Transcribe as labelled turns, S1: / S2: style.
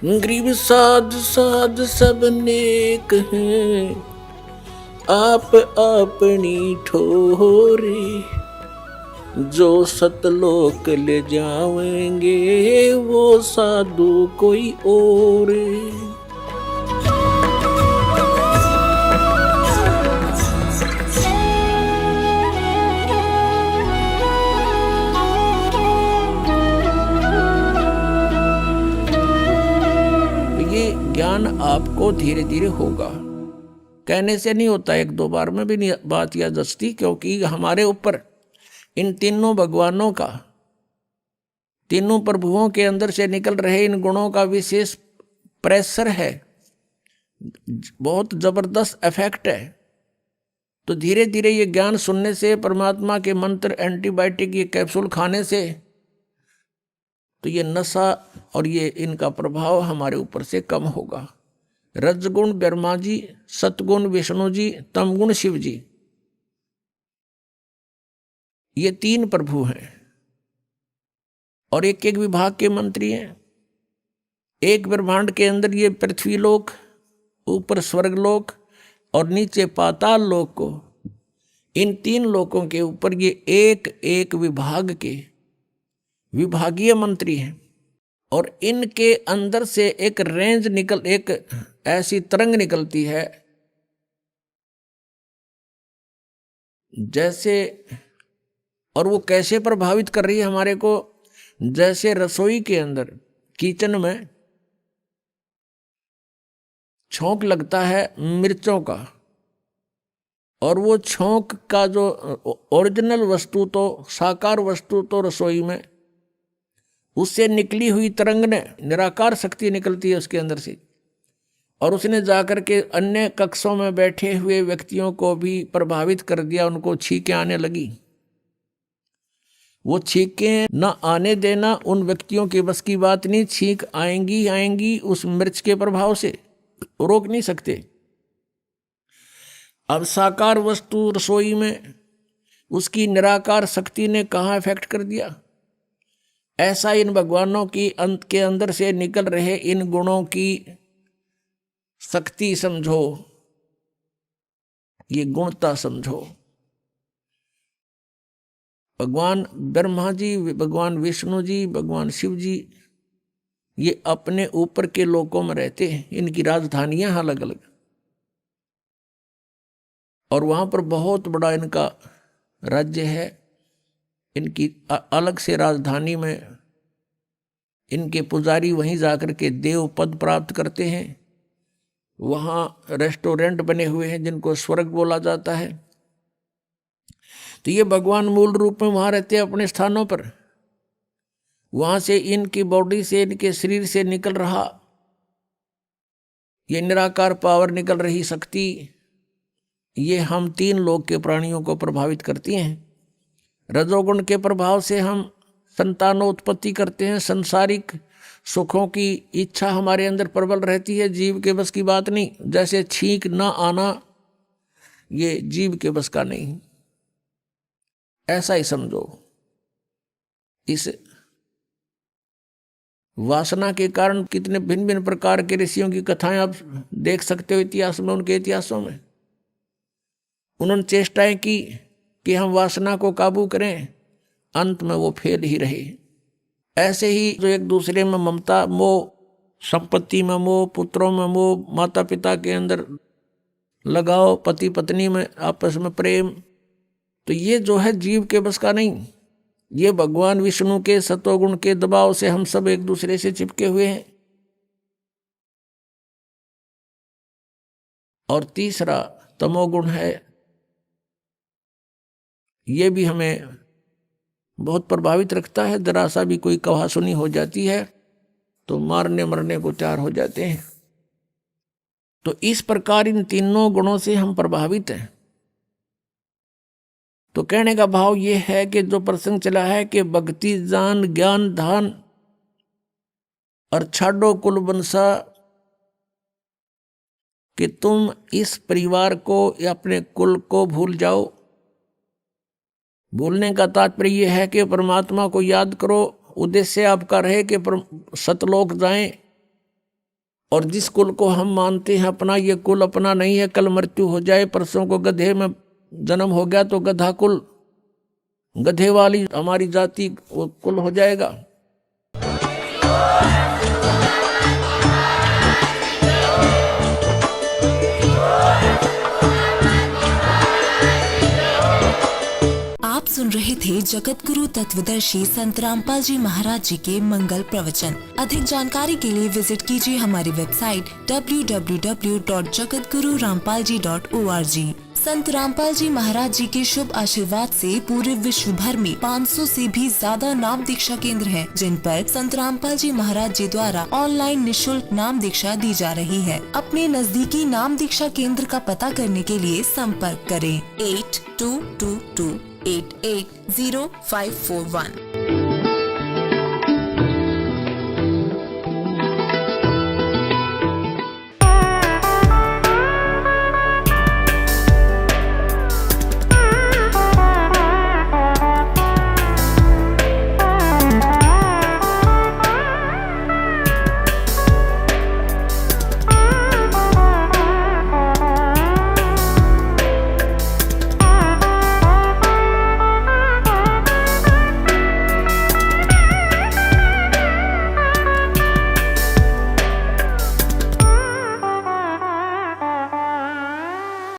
S1: Grieve साध साध सब नेक हैं, आप अपनी ठोरे। जो सतलोक ले जाएंगे वो साधु कोई और। ये ज्ञान आपको धीरे धीरे होगा, कहने से नहीं होता, एक दो बार में भी नहीं बात याद दसती, क्योंकि हमारे ऊपर इन तीनों भगवानों का, तीनों प्रभुओं के अंदर से निकल रहे इन गुणों का विशेष प्रेशर है, बहुत जबरदस्त इफेक्ट है। तो धीरे धीरे ये ज्ञान सुनने से, परमात्मा के मंत्र, एंटीबायोटिक, ये कैप्सूल खाने से, तो ये नशा और ये इनका प्रभाव हमारे ऊपर से कम होगा। रजगुण ब्रह्मा जी, सतगुण विष्णु जी, तमगुण शिव जी, ये तीन प्रभु हैं और एक एक विभाग के मंत्री हैं। एक ब्रह्मांड के अंदर ये पृथ्वी लोक, ऊपर स्वर्गलोक और नीचे पाताल लोक को, इन तीन लोकों के ऊपर ये एक एक विभाग के विभागीय मंत्री हैं। और इनके अंदर से एक रेंज निकल, एक ऐसी तरंग निकलती है जैसे, और वो कैसे प्रभावित कर रही है हमारे को, जैसे रसोई के अंदर, किचन में छौंक लगता है मिर्चों का, और वो छौंक का जो ओरिजिनल वस्तु, तो साकार वस्तु तो रसोई में, उससे निकली हुई तरंग ने, निराकार शक्ति निकलती है उसके अंदर से, और उसने जाकर के अन्य कक्षों में बैठे हुए व्यक्तियों को भी प्रभावित कर दिया, उनको छींकें आने लगी। वो छींकें न आने देना उन व्यक्तियों के बस की बात नहीं, छींक आएंगी आएंगी उस मिर्च के प्रभाव से, रोक नहीं सकते। अब साकार वस्तु रसोई में, उसकी निराकार शक्ति ने कहाँ इफेक्ट कर दिया। ऐसा इन भगवानों की अंत के अंदर से निकल रहे इन गुणों की शक्ति समझो, ये गुणता समझो। भगवान ब्रह्मा जी, भगवान विष्णु जी, भगवान शिव जी, ये अपने ऊपर के लोकों में रहते हैं, इनकी राजधानियां अलग अलग, और वहां पर बहुत बड़ा इनका राज्य है। इनकी अलग से राजधानी में इनके पुजारी वहीं जाकर के देव पद प्राप्त करते हैं। वहाँ रेस्टोरेंट बने हुए हैं जिनको स्वर्ग बोला जाता है। तो ये भगवान मूल रूप में वहाँ रहते हैं अपने स्थानों पर। वहाँ से इनकी बॉडी से, इनके शरीर से निकल रहा ये निराकार पावर, निकल रही शक्ति, ये हम तीन लोक के प्राणियों को प्रभावित करती हैं। रजोगुण के प्रभाव से हम संतानोत्पत्ति करते हैं, सांसारिक सुखों की इच्छा हमारे अंदर प्रबल रहती है, जीव के बस की बात नहीं। जैसे छींक ना आना, ये जीव के बस का नहीं, ऐसा ही समझो। इस वासना के कारण कितने भिन्न भिन्न प्रकार के ऋषियों की कथाएं आप देख सकते हो इतिहास में, उनके इतिहासों में। उन्होंने चेष्टाएं की कि हम वासना को काबू करें, अंत में वो फेल ही रहे। ऐसे ही जो एक दूसरे में ममता, मोह, संपत्ति में मोह, पुत्रों में मोह, माता पिता के अंदर लगाव, पति पत्नी में आपस में प्रेम, तो ये जो है जीव के बस का नहीं। ये भगवान विष्णु के सतोगुण के दबाव से हम सब एक दूसरे से चिपके हुए हैं। और तीसरा तमोगुण है, ये भी हमें बहुत प्रभावित रखता है। जरा सा भी कोई कहासुनी हो जाती है तो मारने मरने को तैयार हो जाते हैं। तो इस प्रकार इन तीनों गुणों से हम प्रभावित हैं। तो कहने का भाव ये है कि जो प्रसंग चला है कि भक्ति जान ज्ञान धान और छाड़ो कुल बंसा, कि तुम इस परिवार को या अपने कुल को भूल जाओ। भूलने का तात्पर्य यह है कि परमात्मा को याद करो, उद्देश्य आपका रहे कि सतलोक जाएं, और जिस कुल को हम मानते हैं अपना, ये कुल अपना नहीं है। कल मृत्यु हो जाए, परसों को गधे में जन्म हो गया तो गधा कुल, गधे वाली हमारी जाति वो कुल हो जाएगा।
S2: आप सुन रहे थे जगत गुरु तत्वदर्शी संत रामपाल जी महाराज जी के मंगल प्रवचन। अधिक जानकारी के लिए विजिट कीजिए हमारी वेबसाइट www.jagatgururampalji.org। संत रामपाल जी महाराज जी के शुभ आशीर्वाद से पूरे विश्व भर में 500 से भी ज्यादा नाम दीक्षा केंद्र हैं, जिन पर संत रामपाल जी महाराज जी द्वारा ऑनलाइन निशुल्क नाम दीक्षा दी जा रही है। अपने नजदीकी नाम दीक्षा केंद्र का पता करने के लिए संपर्क करें 8222880541।